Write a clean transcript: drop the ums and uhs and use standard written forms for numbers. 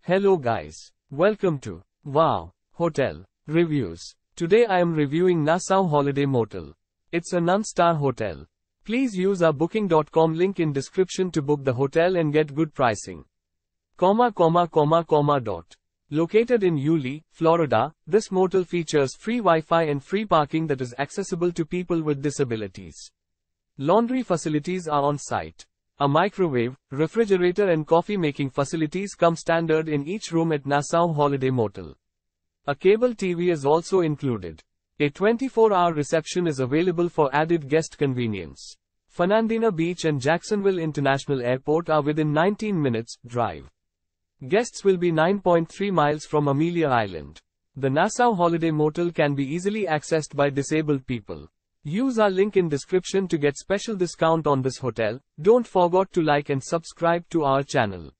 Hello guys. Welcome to Wow Hotel Reviews. Today I am reviewing Nassau Holiday Motel. It's a non-star hotel. Please use our booking.com link in description to book the hotel and get good pricing. Located in Yulee, Florida, this motel features free Wi-Fi and free parking that is accessible to people with disabilities. Laundry facilities are on site. A microwave, refrigerator and coffee-making facilities come standard in each room at Nassau Holiday Motel. A cable TV is also included. A 24-hour reception is available for added guest convenience. Fernandina Beach and Jacksonville International Airport are within 19 minutes drive. Guests will be 9.3 miles from Amelia Island. The Nassau Holiday Motel can be easily accessed by disabled people. Use our link in description to get special discount on this hotel. Don't forget to like and subscribe to our channel.